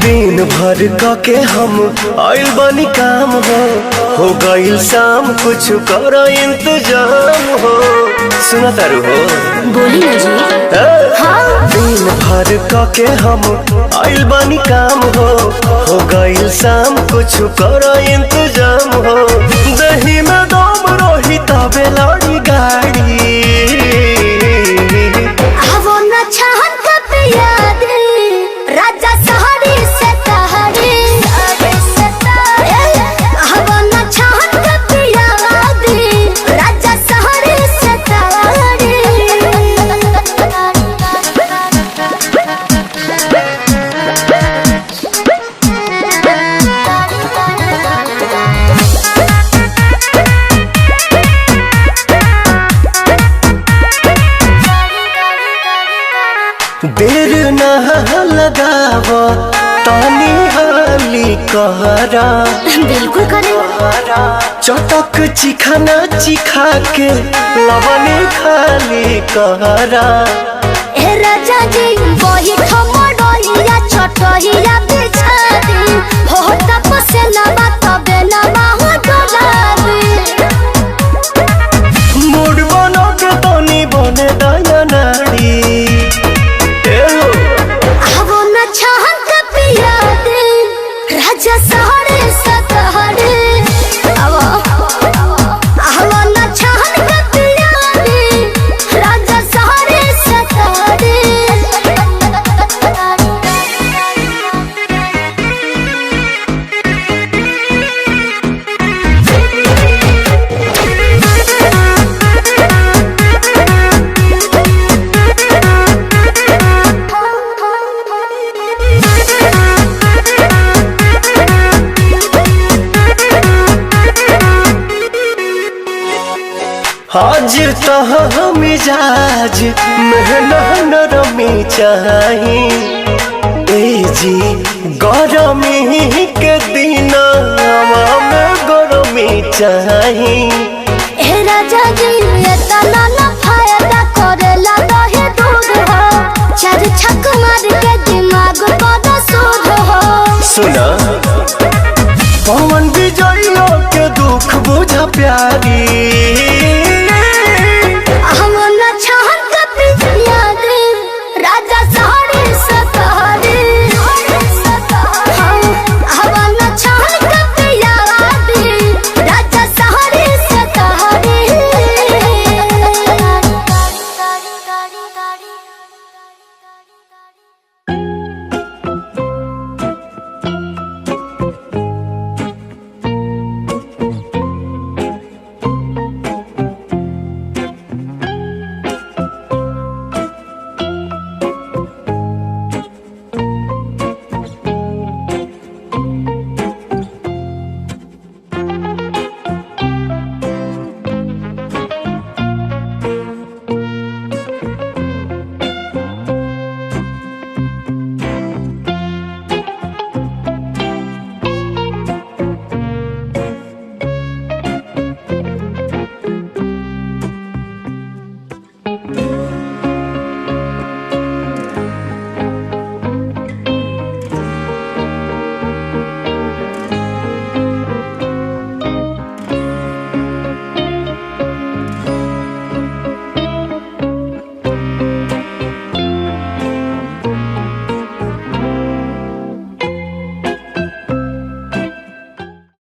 दिन भर के हम आइल बानी काम हो गइल शाम कुछ कर इंतजाम हो। सुना तारू हो बोली ना जी। हाँ। दिन भर के हम आइल बानी काम हो गइल शाम कुछ कर इंतजाम हो। दही में दम रही तबे लड़ी गाड़ी वो न चाहत कब याद राजा सहरी से तहरी वो न चाहत कब याद राजा सहरी से देर ना लगाव तानी हाली कहरा बिल्कुल करे चटक चिखाना चिखा के लवने खाली कहरा। ए राजा जी वही ठमडोरिया छोटहिया बिछा दी हो तपसे लबा तबे लबा हो डोलाबी मूड बनो के तनी बने दया नारी वो न चाहत पिया दे राजा सहरे सतहरे वो न चाहत पिया दे राजा सहरे सतहरे आज तो मिजाज मेहनत नरमी चाही ए जी गरमी के दिन में गरमी चाही। ए राजा जी इतना न फायदा करेला दहे दूध हो चार छक मार के दिमाग पर सूद हो। सुना पवन विजय के दुख बुझ प्यारी